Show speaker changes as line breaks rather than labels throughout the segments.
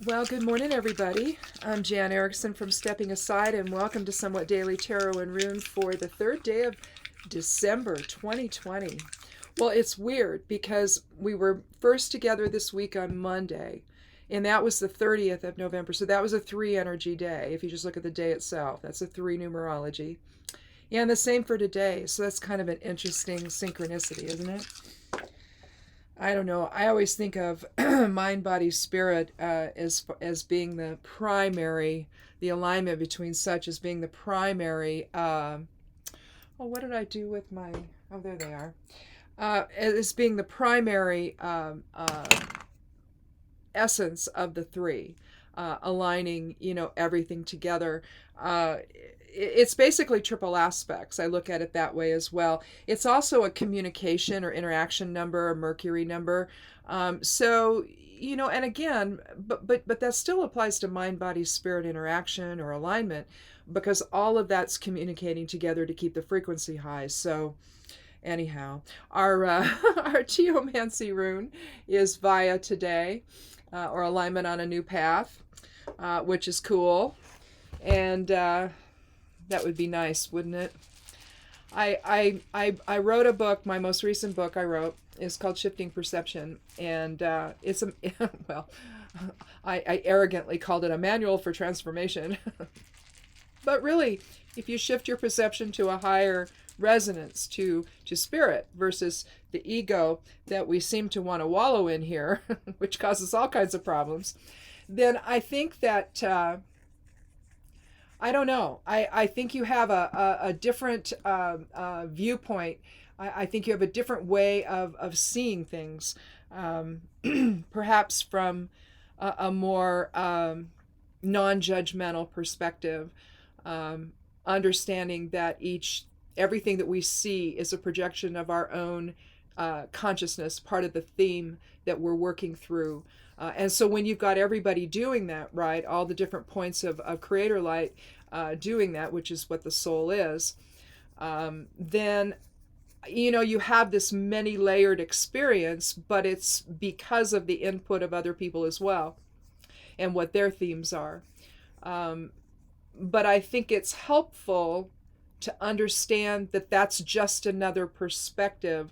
Well, good morning, everybody. I'm Jan Erickson from Stepping Aside, and welcome to Somewhat Daily Tarot and Rune for the third day of December 2020. Well, it's weird because we were first together this week on Monday, and that was the 30th of November. So that was a three energy day. If you just look at the day itself, that's a three numerology. And the same for today. So that's kind of an interesting synchronicity, isn't it? I don't know. I always think of mind, body, spirit as being the primary, the alignment between such as being the primary. Oh, what did I do with my? Oh, there they are. As being the primary essence of the three, aligning, everything together. It's basically triple aspects. I look at it that way as well. It's also a communication or interaction number, a Mercury number. And again, but that still applies to mind, body, spirit interaction or alignment, because all of that's communicating together to keep the frequency high. So anyhow, our our geomancy rune is via today, or alignment on a new path, which is cool, and that would be nice, wouldn't it? I wrote a book. My most recent book I wrote is called Shifting Perception, and it's a well, I arrogantly called it a manual for transformation, but really, if you shift your perception to a higher resonance to spirit versus the ego that we seem to want to wallow in here, which causes all kinds of problems, then I think that I don't know. I think you have a different viewpoint. I think you have a different way of seeing things, perhaps from a more non-judgmental perspective, understanding that everything that we see is a projection of our own consciousness, part of the theme that we're working through. And so when you've got everybody doing that, right, all the different points of creator light doing that, which is what the soul is, then, you have this many layered experience, but it's because of the input of other people as well and what their themes are. But I think it's helpful to understand that that's just another perspective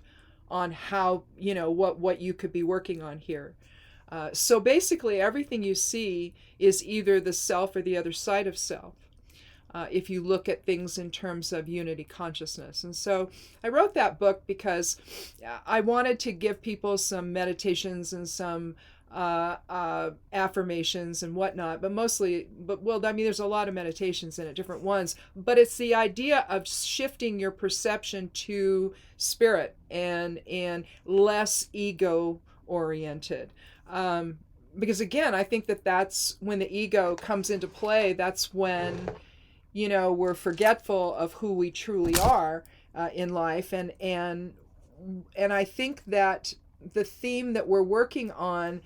on how, what you could be working on here. So basically, everything you see is either the self or the other side of self, if you look at things in terms of unity consciousness. And so I wrote that book because I wanted to give people some meditations and some affirmations and whatnot, there's a lot of meditations in it, different ones, but it's the idea of shifting your perception to spirit and less ego oriented. Because again, I think that's when the ego comes into play. That's when, we're forgetful of who we truly are in life. And I think that the theme that we're working on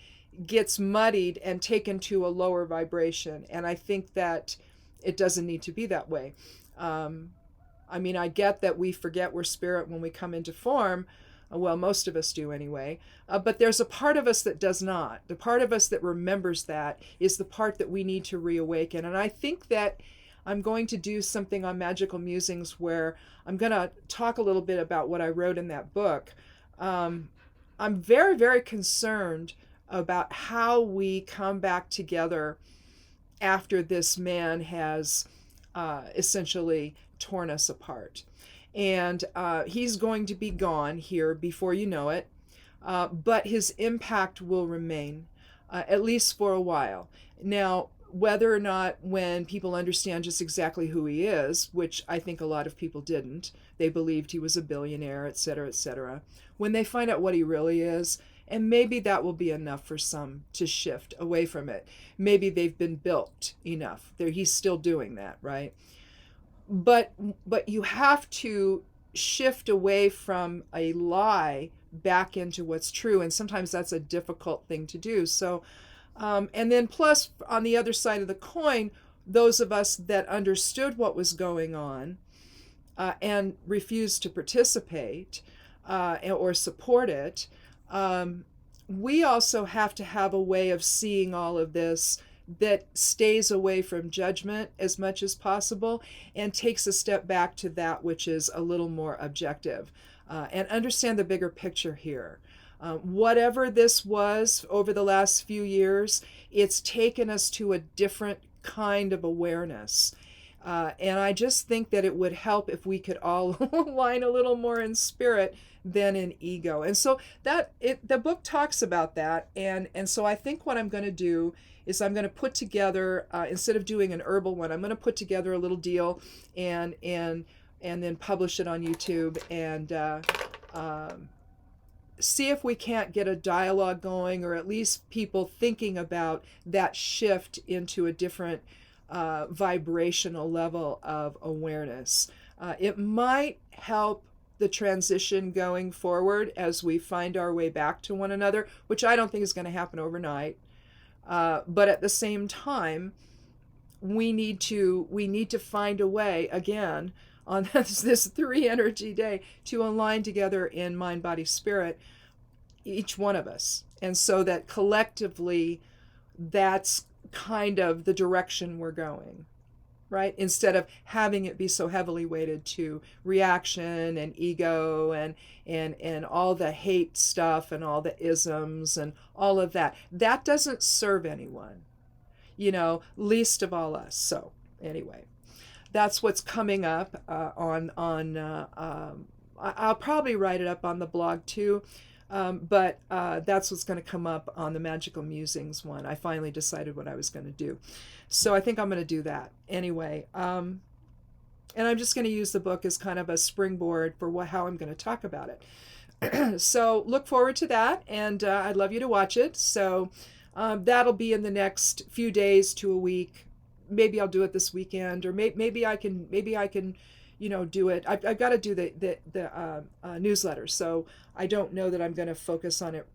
gets muddied and taken to a lower vibration. And I think that it doesn't need to be that way. I get that we forget we're spirit when we come into form. Well, most of us do anyway. But there's a part of us that does not. The part of us that remembers that is the part that we need to reawaken. And I think that I'm going to do something on Magical Musings where I'm going to talk a little bit about what I wrote in that book. I'm very, very concerned about how we come back together after this man has essentially torn us apart. And he's going to be gone here before you know it, but his impact will remain, at least for a while. Now, whether or not when people understand just exactly who he is, which I think a lot of people didn't, they believed he was a billionaire, etc., etc. When they find out what he really is, and maybe that will be enough for some to shift away from it. Maybe they've been built enough. He's still doing that, right? But you have to shift away from a lie back into what's true, and sometimes that's a difficult thing to do. So and then plus on the other side of the coin, those of us that understood what was going on and refused to participate or support it, we also have to have a way of seeing all of this that stays away from judgment as much as possible and takes a step back to that which is a little more objective, and understand the bigger picture here. Whatever this was over the last few years, it's taken us to a different kind of awareness. And I just think that it would help if we could all align a little more in spirit than in ego. And so the book talks about that. And so I think what I'm going to do is I'm going to put together, instead of doing an herbal one, I'm going to put together a little deal and then publish it on YouTube, and see if we can't get a dialogue going, or at least people thinking about that shift into a different vibrational level of awareness. It might help the transition going forward as we find our way back to one another, which I don't think is going to happen overnight. But at the same time, we need to find a way, again, on this 3 energy day, to align together in mind, body, spirit, each one of us. And so that collectively, that's kind of the direction we're going, right? Instead of having it be so heavily weighted to reaction and ego and all the hate stuff and all the isms and all of that. That doesn't serve anyone, least of all us. So anyway, that's what's coming up I'll probably write it up on the blog too. But that's what's going to come up on the Magical Musings one. I finally decided what I was going to do. So I think I'm going to do that anyway. And I'm just going to use the book as kind of a springboard for how I'm going to talk about it. So look forward to that, and I'd love you to watch it. So that'll be in the next few days to a week. Maybe I'll do it this weekend, or maybe I can do it. I've got to do the newsletter, so I don't know that I'm going to focus on it,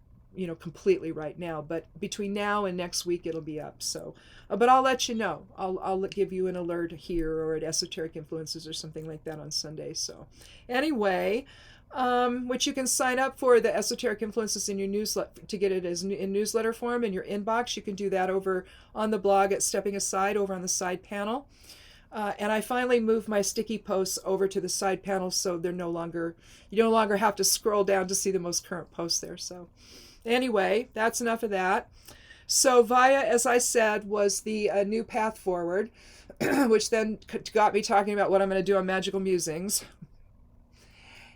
completely right now. But between now and next week, it'll be up. So, but I'll let you know. I'll give you an alert here or at Esoteric Influences or something like that on Sunday. So, anyway, which you can sign up for the Esoteric Influences in your newsletter to get it as in newsletter form in your inbox. You can do that over on the blog at Stepping Aside over on the side panel. And I finally moved my sticky posts over to the side panel, so you no longer have to scroll down to see the most current posts there. So anyway, that's enough of that. So Vaya, as I said, was the new path forward, which then got me talking about what I'm going to do on Magical Musings.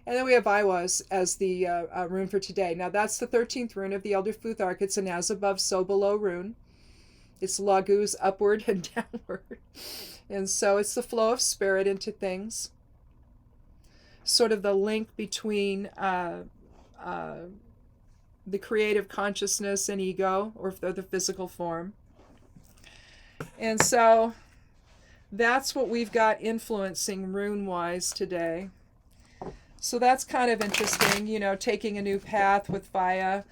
And then we have Iwas as the rune for today. Now that's the 13th rune of the Elder Futhark. It's an as above, so below rune. It's Lagu's upward and downward. And so it's the flow of spirit into things. Sort of the link between the creative consciousness and ego, or the physical form. And so that's what we've got influencing rune-wise today. So that's kind of interesting, taking a new path with Vaya,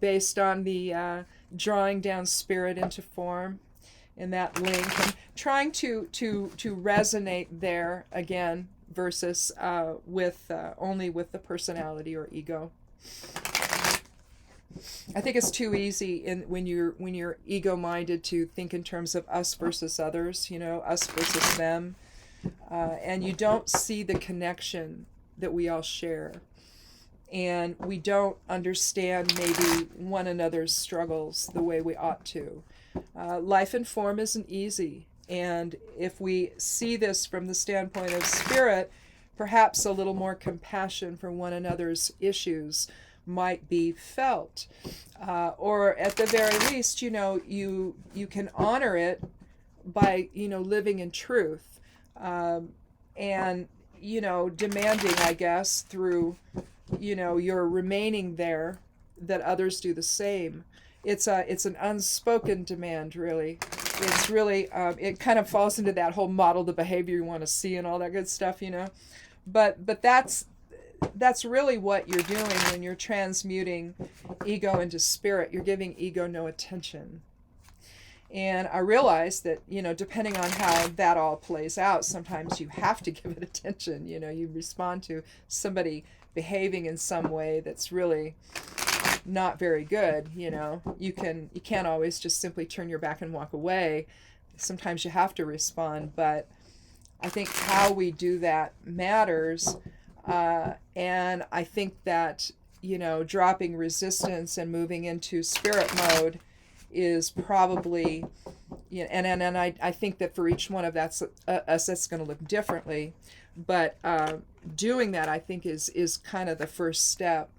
based on the drawing down spirit into form, and that link, and trying to resonate there again versus only with the personality or ego. I think it's too easy when you're ego-minded to think in terms of us versus others, us versus them, and you don't see the connection that we all share, and we don't understand maybe one another's struggles the way we ought to. Life in form isn't easy, and if we see this from the standpoint of spirit, perhaps a little more compassion for one another's issues might be felt, or at the very least, you can honor it by living in truth, and demanding, I guess, through your remaining there, that others do the same. It's an unspoken demand, really. It's really it kind of falls into that whole model the behavior you want to see and all that good stuff, But that's really what you're doing when you're transmuting ego into spirit. You're giving ego no attention. And I realize that, depending on how that all plays out, sometimes you have to give it attention. You respond to somebody behaving in some way that's really not very good. You can't always just simply turn your back and walk away. Sometimes you have to respond, but I think how we do that matters. And I think that, dropping resistance and moving into spirit mode is probably, and I think that for each one of us, that's going to look differently. But doing that, I think, is kind of the first step,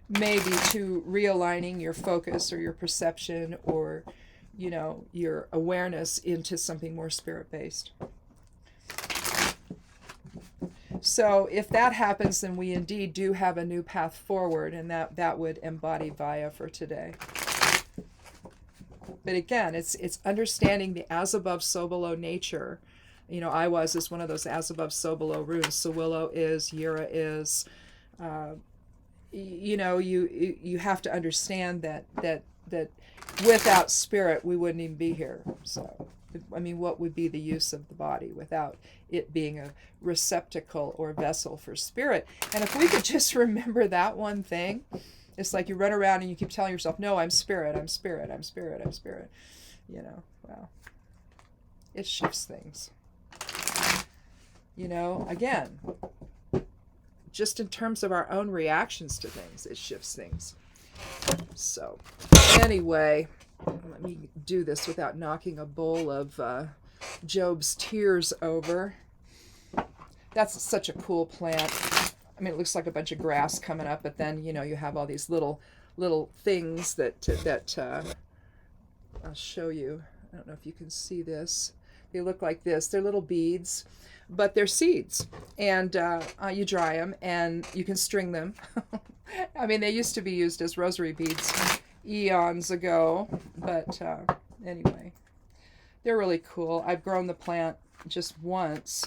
maybe, to realigning your focus or your perception or, your awareness into something more spirit-based. So if that happens, then we indeed do have a new path forward, and that would embody Vaya for today. But again, it's understanding the as above, so below nature. Iwaz is one of those as above, so below runes. Sawillo is, Yira is. You have to understand that without spirit, we wouldn't even be here. So, what would be the use of the body without it being a receptacle or vessel for spirit? And if we could just remember that one thing, it's like you run around and you keep telling yourself, no, I'm spirit, I'm spirit, I'm spirit, I'm spirit. Well, it shifts things. Again, just in terms of our own reactions to things, it shifts things. So, anyway, let me do this without knocking a bowl of Job's tears over. That's such a cool plant. It looks like a bunch of grass coming up, but then, you have all these little things that I'll show you. I don't know if you can see this. They look like this. They're little beads, but they're seeds. And you dry them, and you can string them. They used to be used as rosary beads eons ago, but anyway, they're really cool. I've grown the plant just once,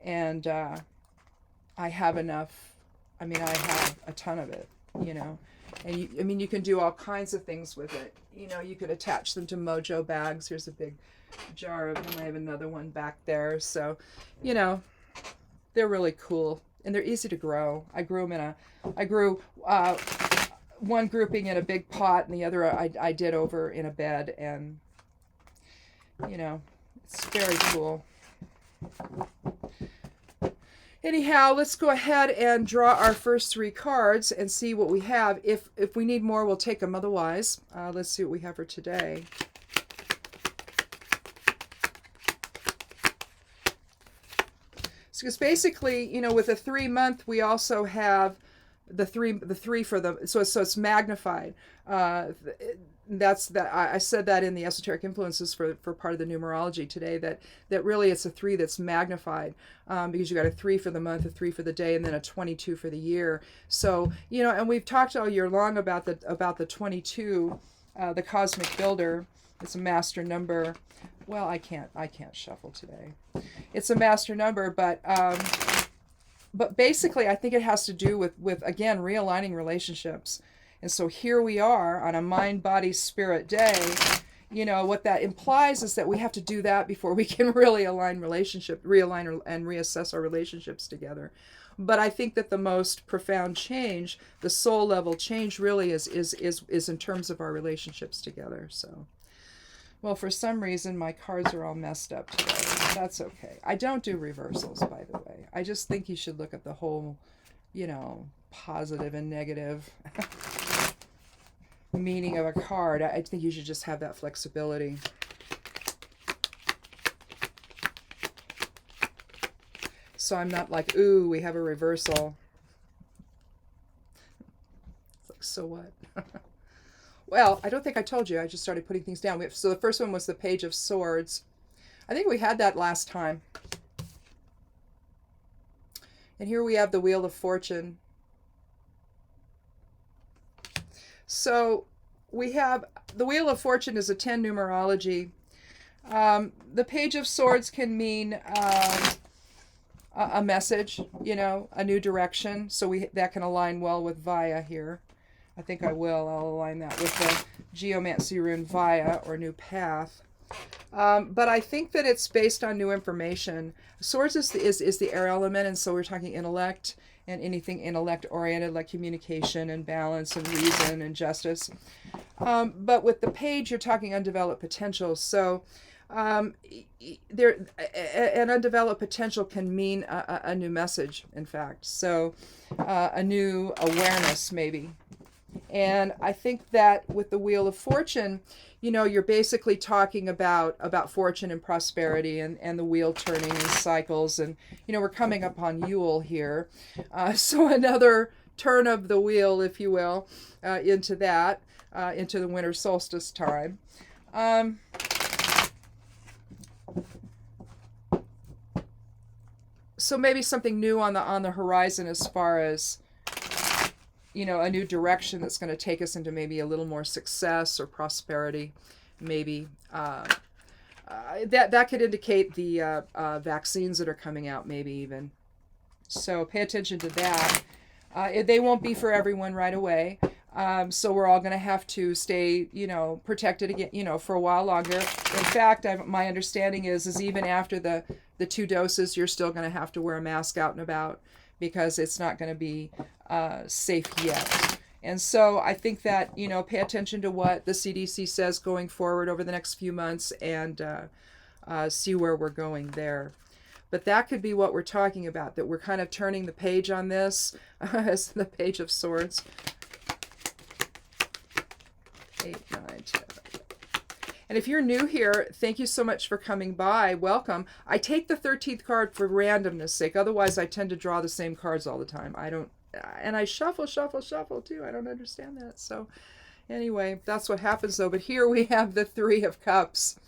and I have enough. I have a ton of it, and you can do all kinds of things with it. You could attach them to mojo bags. Here's a big jar of them. I have another one back there. So, they're really cool, and they're easy to grow. I grew one grouping in a big pot, and the other I did over in a bed, and it's very cool. Anyhow, let's go ahead and draw our first 3 cards and see what we have. If we need more, we'll take them. Otherwise, let's see what we have for today. Because basically, with a 3-month, we also have the three for the, so it's magnified. That's that. I said that in the esoteric influences for part of the numerology today, that really it's a 3 that's magnified, because you got a 3 for the month, a 3 for the day, and then a 22 for the year. So and we've talked all year long about the 22, the cosmic builder. It's a master number. Well, I can't shuffle today. It's a master number, but basically I think it has to do with again realigning relationships. And so here we are on a mind, body, spirit day. What that implies is that we have to do that before we can really realign and reassess our relationships together. But I think that the most profound change, the soul level change, really is in terms of our relationships together. So, well, for some reason my cards are all messed up today. That's okay. I don't do reversals, by the way. I just think you should look at the whole, positive and negative meaning of a card. I think you should just have that flexibility. So I'm not like, ooh, we have a reversal. It's like, so what? Well, I don't think I told you. I just started putting things down. So the first one was the Page of Swords. I think we had that last time. And here we have the Wheel of Fortune. So we have the Wheel of Fortune is a 10 numerology. The Page of Swords can mean a message, a new direction. So that can align well with Vaya here. I think I will. I'll align that with the Geomancy rune Vaya, or new path. But I think that it's based on new information. Swords is the air element, and so we're talking intellect and anything intellect oriented like communication and balance and reason and justice. But with the page, you're talking undeveloped potential. So there, an undeveloped potential can mean a new message, in fact. So a new awareness, maybe. And I think that with the Wheel of Fortune, you're basically talking about fortune and prosperity and the wheel turning in cycles. And, we're coming up on Yule here. So another turn of the wheel, if you will, into that, into the winter solstice time. So maybe something new on the horizon as far as a new direction that's going to take us into maybe a little more success or prosperity, maybe. That could indicate the vaccines that are coming out, maybe even. So pay attention to that. They won't be for everyone right away. So we're all going to have to stay, protected again, for a while longer. In fact, my understanding is even after the 2 doses, you're still going to have to wear a mask out and about, because it's not going to be safe yet. And so I think that, pay attention to what the CDC says going forward over the next few months, and see where we're going there. But that could be what we're talking about, that we're kind of turning the page on this, as the Page of Swords. 8, 9, 10. And if you're new here, thank you so much for coming by. Welcome. I take the 13th card for randomness sake. Otherwise, I tend to draw the same cards all the time. And I shuffle too. I don't understand that. So anyway, that's what happens though. But here we have the 3 of Cups.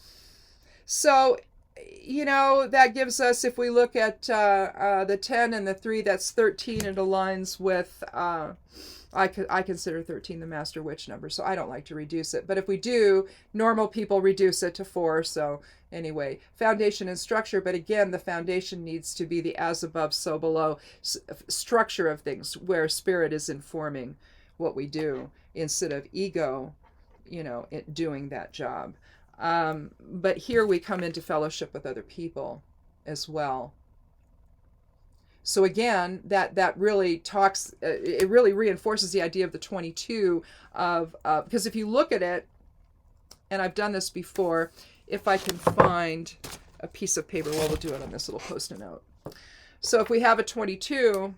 So, that gives us, if we look at the 10 and the 3, that's 13. It aligns with... I consider 13 the master witch number, so I don't like to reduce it. But if we do, normal people reduce it to 4. So anyway, foundation and structure. But again, the foundation needs to be the as above, so below structure of things, where spirit is informing what we do instead of ego, doing that job. But here we come into fellowship with other people as well. So again, that really talks, it really reinforces the idea of the 22 because if you look at it, and I've done this before, if I can find a piece of paper, we'll do it on this little Post-it note. So if we have a 22,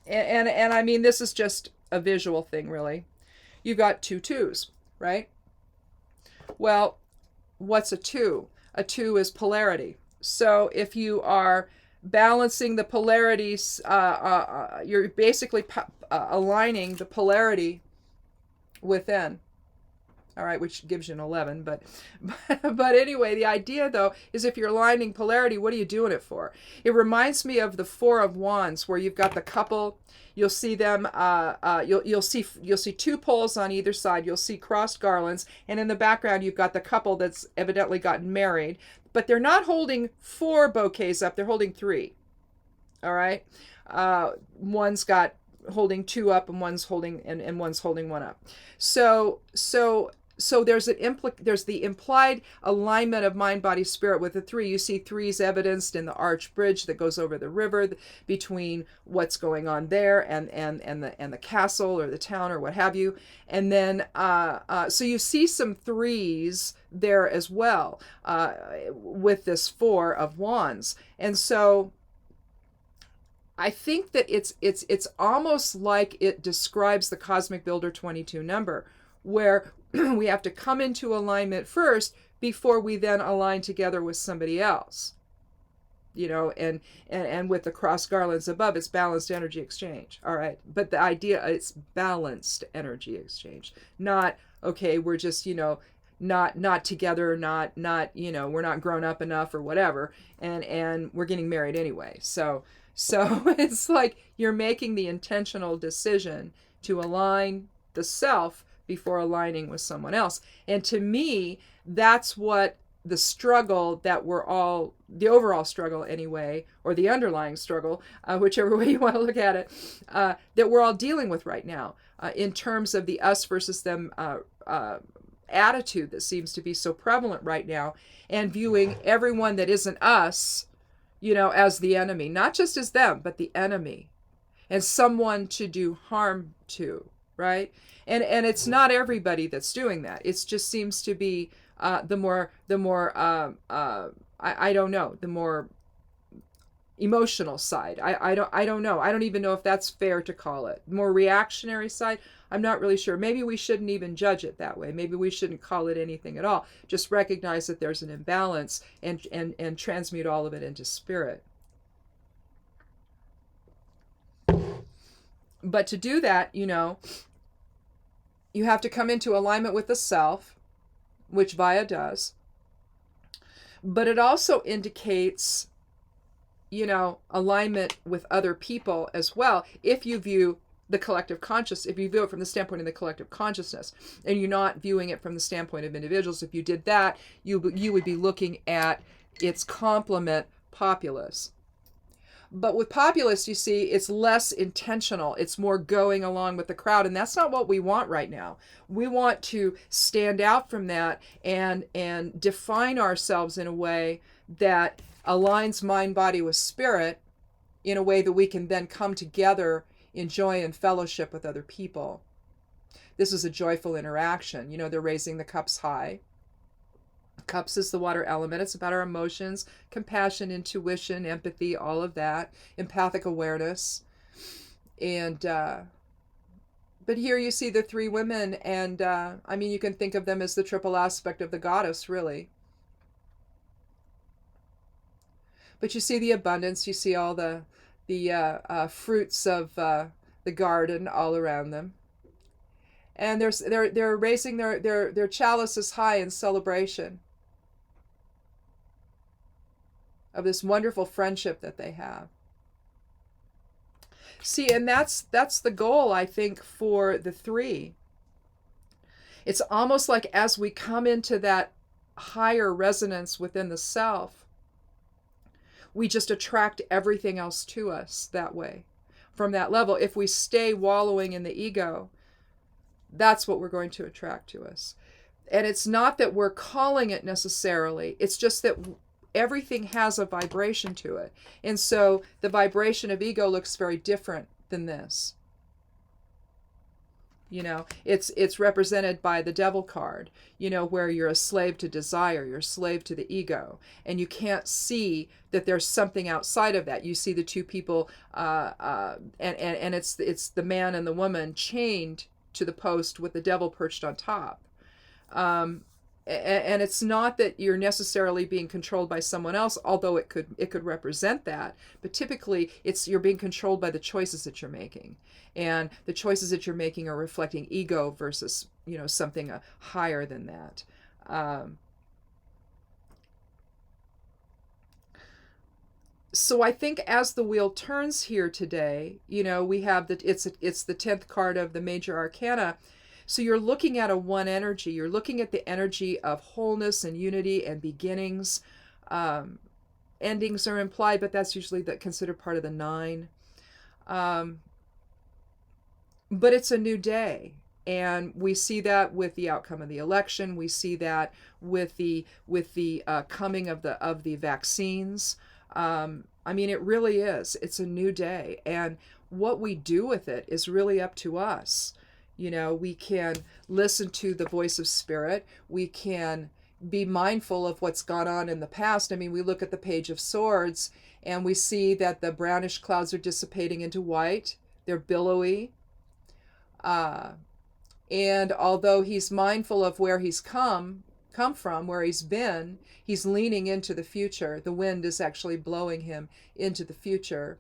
and I mean, this is just a visual thing, really. You've got 2 2s, right? Well, what's a 2? A 2 is polarity. So if you are balancing the polarities, you're basically aligning the polarity within. All right, which gives you an 11. But anyway, the idea, though, is if you're aligning polarity, what are you doing it for? It reminds me of the 4 of Wands, where you've got the couple. You'll see them. You'll see 2 poles on either side. You'll see crossed garlands, and in the background, you've got the couple that's evidently gotten married. But they're not holding 4 bouquets up. They're holding 3. All right. One's got holding 2 up, and one's holding and one's holding 1 up. So there's the implied alignment of mind, body, spirit with the 3. You see 3s evidenced in the arch bridge that goes over the river between what's going on there and the castle or the town or what have you. And then so you see some 3s there as well with this 4 of Wands. And so I think that it's almost like it describes the Cosmic Builder 22 number, where we have to come into alignment first before we then align together with somebody else. And with the cross garlands above, it's balanced energy exchange. All right. But the idea, it's balanced energy exchange. Not, okay, we're just, not together, not we're not grown up enough or whatever, and we're getting married anyway. So it's like you're making the intentional decision to align the self before aligning with someone else. And to me, that's what the struggle that the overall struggle anyway, or the underlying struggle, whichever way you want to look at it, that we're all dealing with right now, in terms of the us versus them attitude that seems to be so prevalent right now, and viewing everyone that isn't us, as the enemy, not just as them, but the enemy. and someone to do harm to, right? And it's not everybody that's doing that. It just seems to be I don't know, the more emotional side. I don't know. I don't even know if that's fair to call it. More reactionary side. I'm not really sure. Maybe we shouldn't even judge it that way. Maybe we shouldn't call it anything at all. Just recognize that there's an imbalance and transmute all of it into spirit. But to do that, you have to come into alignment with the self, which Vaya does. But it also indicates, alignment with other people as well. If you view the collective conscious, if you view it from the standpoint of the collective consciousness, and you're not viewing it from the standpoint of individuals, if you did that, you would be looking at its complement, populace. But with populace, you see, it's less intentional. It's more going along with the crowd. And that's not what we want right now. We want to stand out from that and define ourselves in a way that aligns mind, body with spirit, in a way that we can then come together in joy and fellowship with other people. This is a joyful interaction. They're raising the cups high. Cups is the water element. It's about our emotions, compassion, intuition, empathy, all of that, empathic awareness. And but here you see the three women, and you can think of them as the triple aspect of the goddess, really. But you see the abundance. You see all the fruits of the garden all around them. And they're raising their chalices high in celebration of this wonderful friendship that they have. See, and that's the goal, I think, for the three. It's almost like as we come into that higher resonance within the self, we just attract everything else to us that way, from that level. If we stay wallowing in the ego, that's what we're going to attract to us. And it's not that we're calling it necessarily. It's just that everything has a vibration to it. And so the vibration of ego looks very different than this. It's represented by the devil card, where you're a slave to desire, you're a slave to the ego, and you can't see that there's something outside of that. You see the two people, and it's the man and the woman chained to the post with the devil perched on top. And it's not that you're necessarily being controlled by someone else, although it could represent that. But typically, you're being controlled by the choices that you're making, and the choices that you're making are reflecting ego versus something higher than that. So I think as the wheel turns here today, we have that it's the 10th card of the major arcana. So you're looking at a one energy. You're looking at the energy of wholeness and unity and beginnings. Endings are implied, but that's usually considered part of the 9. But it's a new day. And we see that with the outcome of the election. We see that with the coming of the vaccines. It really is. It's a new day. And what we do with it is really up to us. We can listen to the voice of spirit. We can be mindful of what's gone on in the past. We look at the Page of Swords and we see that the brownish clouds are dissipating into white. They're billowy. And although he's mindful of where he's come from, where he's been, he's leaning into the future. The wind is actually blowing him into the future.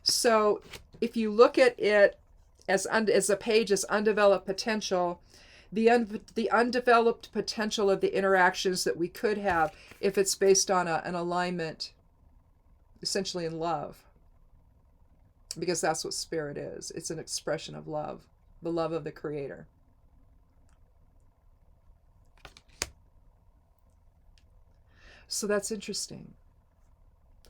So if you look at it as a page as undeveloped potential, the undeveloped potential of the interactions that we could have if it's based on an alignment, essentially in love, because that's what spirit is. It's an expression of love, the love of the Creator. So that's interesting.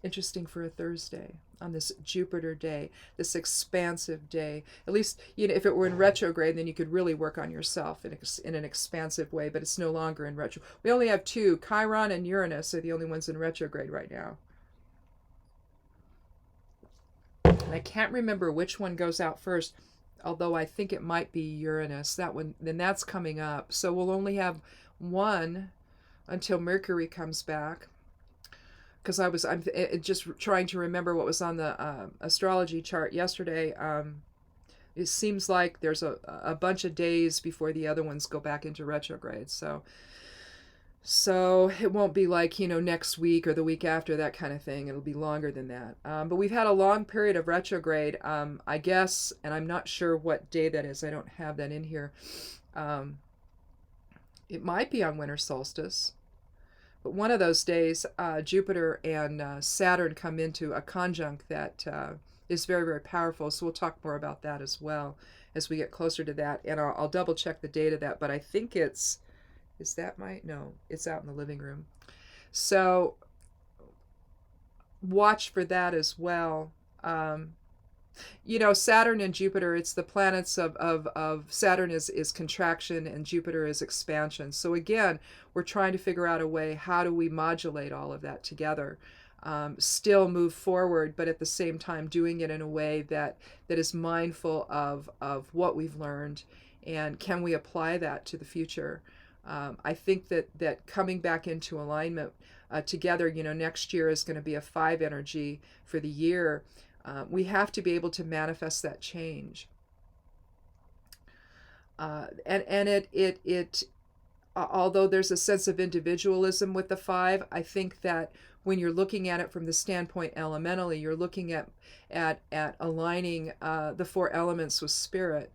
Interesting for a Thursday on this Jupiter day, this expansive day. At least, if it were in retrograde, then you could really work on yourself in an expansive way, but it's no longer in retro. We only have two. Chiron and Uranus are the only ones in retrograde right now. And I can't remember which one goes out first, although I think it might be Uranus. That one, then that's coming up. So we'll only have one until Mercury comes back. Because I'm just trying to remember what was on the astrology chart yesterday. It seems like there's a bunch of days before the other ones go back into retrograde. So it won't be like, next week or the week after, that kind of thing. It'll be longer than that. But we've had a long period of retrograde, I guess, and I'm not sure what day that is. I don't have that in here. It might be on winter solstice. But one of those days, Jupiter and Saturn come into a conjunct that is very, very powerful. So we'll talk more about that as well as we get closer to that. And I'll double check the date of that. But I think it's out in the living room. So watch for that as well. Saturn and Jupiter, it's the planets of Saturn is contraction and Jupiter is expansion. So again, we're trying to figure out a way, how do we modulate all of that together? Still move forward, but at the same time doing it in a way that is mindful of what we've learned, and can we apply that to the future? I think that coming back into alignment together, next year is going to be a 5 energy for the year. We have to be able to manifest that change. And it although there's a sense of individualism with the 5, I think that when you're looking at it from the standpoint elementally, you're looking at aligning the 4 elements with spirit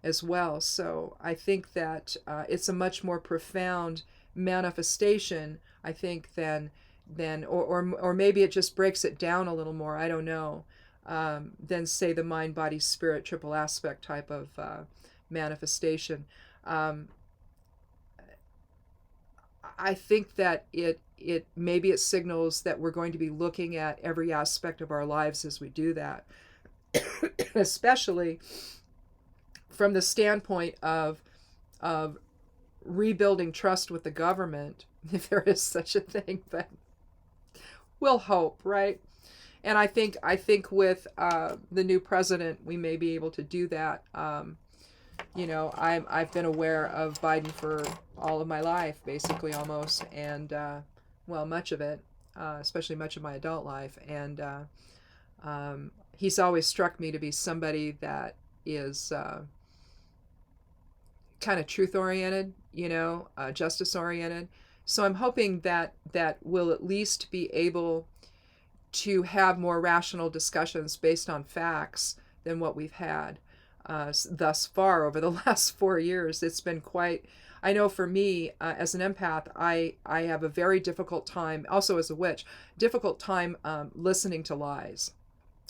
as well. So I think that it's a much more profound manifestation, I think, than or maybe it just breaks it down a little more, I don't know, than say the mind, body, spirit triple aspect type of manifestation. I think that it signals that we're going to be looking at every aspect of our lives as we do that, especially from the standpoint of rebuilding trust with the government, if there is such a thing. But we'll hope, right? And I think with the new president, we may be able to do that. I've been aware of Biden for all of my life, basically, almost, and much of it, especially much of my adult life. And he's always struck me to be somebody that is kind of truth-oriented, justice-oriented. So I'm hoping that we'll at least be able to have more rational discussions based on facts than what we've had thus far over the last 4 years. It's been quite, I know for me, as an empath, I have a very difficult time, also as a witch, difficult time listening to lies.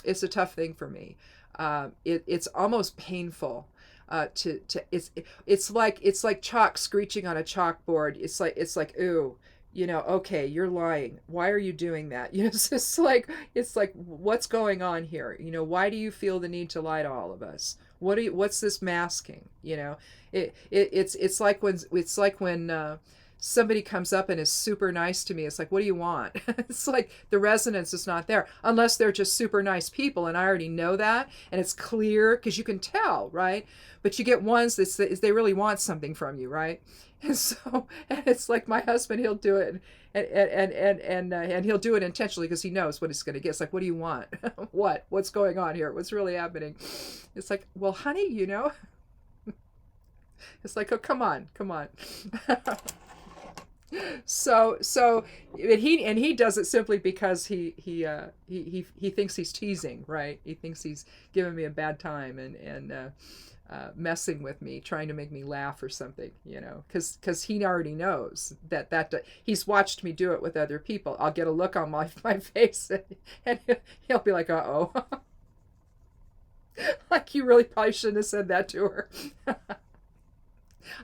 It's a tough thing for me. It's almost painful. It's like chalk screeching on a chalkboard. It's like ooh, okay, you're lying. Why are you doing that? It's like what's going on here? Why do you feel the need to lie to all of us? What's this masking? It's like when somebody comes up and is super nice to me. It's like, what do you want? It's like the resonance is not there unless they're just super nice people, and I already know that, and it's clear because you can tell, right? But you get ones that they really want something from you, right? And so, and it's like my husband, he'll do it, and he'll do it intentionally because he knows what he's going to get. It's like, what do you want? What's going on here? What's really happening? It's like, well, honey, it's like, oh, come on. So he does it simply because he thinks he's teasing, right? He thinks he's giving me a bad time and messing with me, trying to make me laugh or something, because he already knows that he's watched me do it with other people. I'll get a look on my face and he'll be like, uh-oh. Like, you really probably shouldn't have said that to her.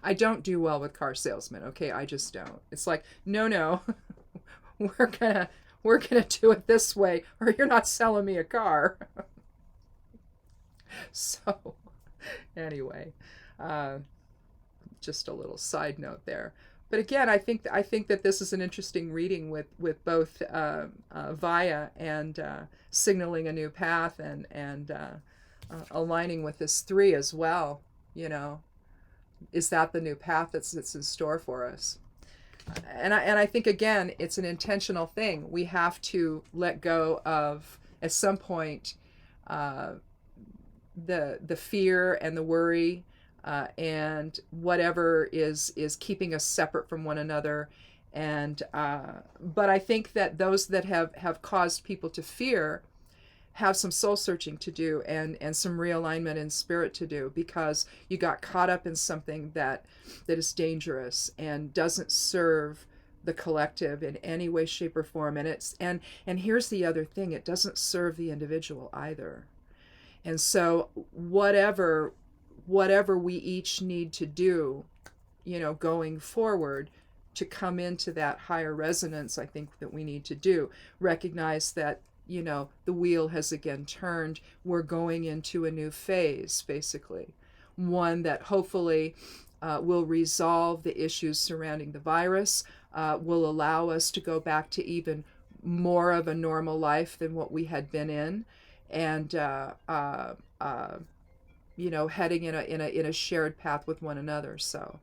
I don't do well with car salesmen, okay? I just don't. It's like, no, we're we're going to do it this way, or you're not selling me a car. So anyway, just a little side note there. But again, I think that this is an interesting reading with both Vaya and signaling a new path, and aligning with this 3 as well. You know, is that the new path that's in store for us? And I think again, it's an intentional thing. We have to let go of, at some point, the fear and the worry, and whatever is keeping us separate from one another. And but I think that those that have caused people to fear have some soul searching to do, and some realignment in spirit to do, because you got caught up in something that is dangerous and doesn't serve the collective in any way, shape, or form. And here's the other thing: it doesn't serve the individual either. And so whatever we each need to do, you know, going forward to come into that higher resonance, I think that we need to do. Recognize that, you know, the wheel has again turned. We're going into a new phase, basically. One that hopefully will resolve the issues surrounding the virus, will allow us to go back to even more of a normal life than what we had been in. And you know, heading in a shared path with one another. So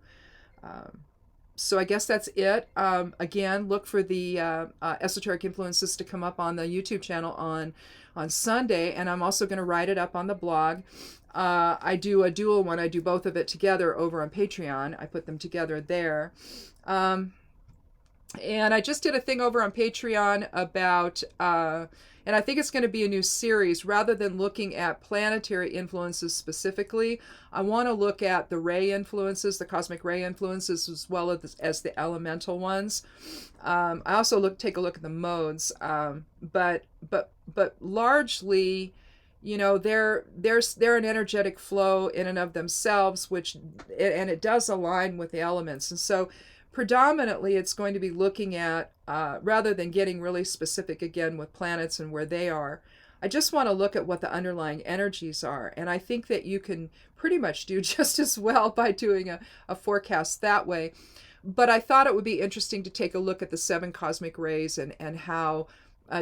I guess that's it. Again, look for the esoteric influences to come up on the YouTube channel on Sunday, and I'm also going to write it up on the blog. I do a dual one. I do both of it together over on Patreon. I put them together there. And I just did a thing over on Patreon about, and I think it's going to be a new series. Rather than looking at planetary influences specifically, I want to look at the ray influences, the cosmic ray influences, as well as the elemental ones. I also take a look at the modes, but largely, you know, they're an energetic flow in and of themselves, and it does align with the elements. And so predominantly it's going to be looking at, rather than getting really specific again with planets and where they are, I just want to look at what the underlying energies are. And I think that you can pretty much do just as well by doing a forecast that way. But I thought it would be interesting to take a look at the 7 cosmic rays, and how,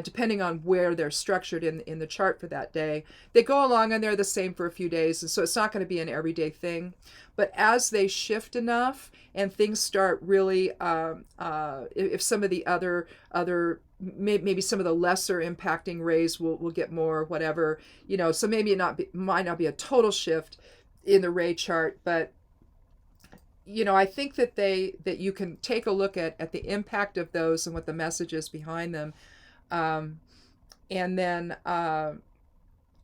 depending on where they're structured in the chart for that day, they go along and they're the same for a few days. And so it's not going to be an everyday thing. But as they shift enough and things start really, if some of the other maybe some of the lesser impacting rays will get more, whatever, you know, so maybe might not be a total shift in the ray chart, but you know, I think that you can take a look at the impact of those and what the message is behind them, and then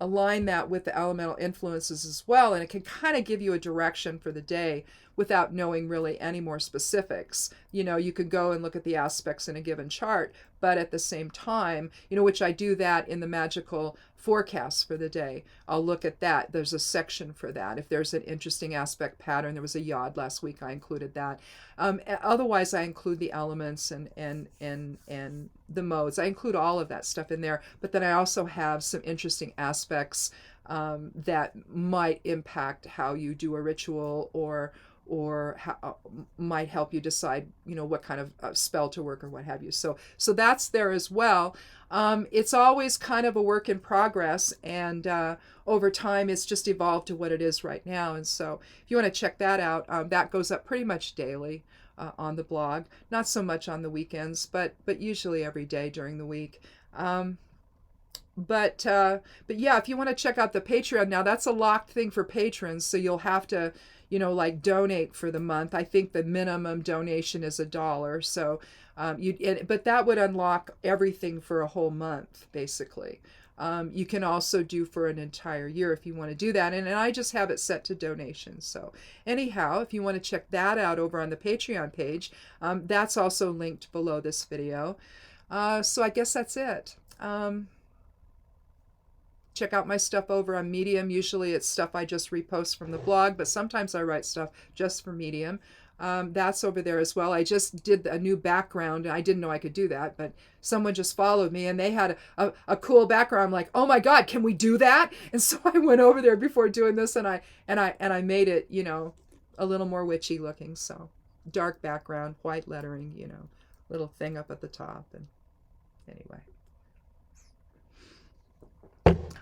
align that with the elemental influences as well, and it can kind of give you a direction for the day without knowing really any more specifics. You know, you could go and look at the aspects in a given chart, but at the same time, you know, which I do that in the magical forecast for the day. I'll look at that. There's a section for that. If there's an interesting aspect pattern, there was a yod last week, I included that. Otherwise, I include the elements and the modes. I include all of that stuff in there, but then I also have some interesting aspects that might impact how you do a ritual, or how, might help you decide, you know, what kind of spell to work or what have you. So that's there as well. It's always kind of a work in progress, and over time it's just evolved to what it is right now. And so if you want to check that out, that goes up pretty much daily on the blog. Not so much on the weekends, but usually every day during the week. But yeah, if you want to check out the Patreon, now that's a locked thing for patrons, so you'll have to, you know, like donate for the month. I think the minimum donation is $1. So but that would unlock everything for a whole month, basically. You can also do for an entire year if you want to do that. And I just have it set to donations. So anyhow, if you want to check that out over on the Patreon page, that's also linked below this video. So I guess that's it. Check out my stuff over on Medium. Usually it's stuff I just repost from the blog, but sometimes I write stuff just for Medium. That's over there as well. I just did a new background. I didn't know I could do that, but someone just followed me and they had a cool background. I'm like, oh my God, can we do that? And so I went over there before doing this, and I made it, a little more witchy looking. So dark background, white lettering, little thing up at the top. And anyway,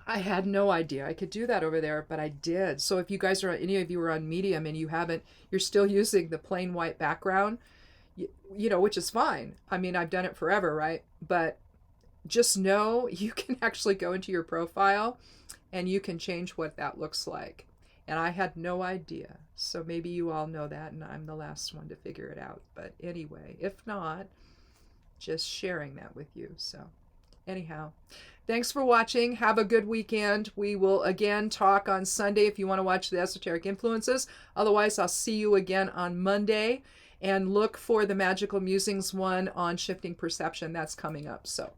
I had no idea I could do that over there, but I did. So if you guys are, any of you are on Medium and you're still using the plain white background, which is fine. I mean, I've done it forever, right? But just know you can actually go into your profile and you can change what that looks like. And I had no idea. So maybe you all know that and I'm the last one to figure it out. But anyway, if not, just sharing that with you. So anyhow, thanks for watching. Have a good weekend. We will again talk on Sunday if you want to watch the Esoteric Influences. Otherwise, I'll see you again on Monday. And look for the Magical Musings one on shifting perception. That's coming up. So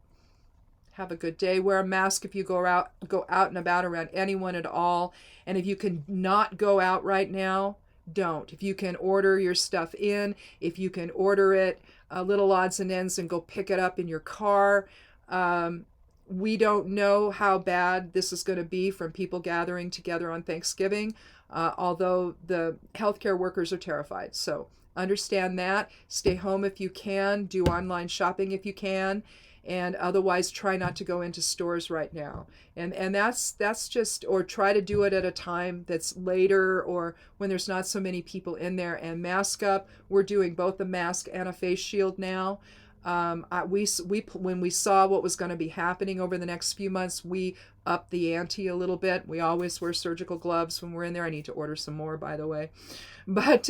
have a good day. Wear a mask if you go out and about around anyone at all. And if you can not go out right now, don't. If you can order your stuff in, if you can order it little odds and ends and go pick it up in your car. We don't know how bad this is going to be from people gathering together on Thanksgiving, although the healthcare workers are terrified. So understand that. Stay home if you can. Do online shopping if you can. And otherwise try not to go into stores right now. And that's just, or try to do it at a time that's later or when there's not so many people in there. And mask up. We're doing both a mask and a face shield now. When we saw what was going to be happening over the next few months, we upped the ante a little bit. We always wear surgical gloves when we're in there. I need to order some more, by the way. But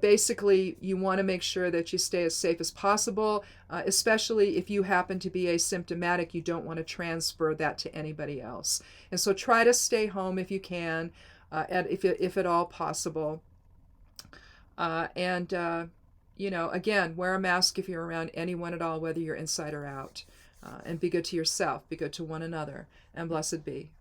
basically, you want to make sure that you stay as safe as possible, especially if you happen to be asymptomatic. You don't want to transfer that to anybody else. And so try to stay home if you can, and if at all possible. Again, wear a mask if you're around anyone at all, whether you're inside or out. And be good to yourself, be good to one another, and blessed be.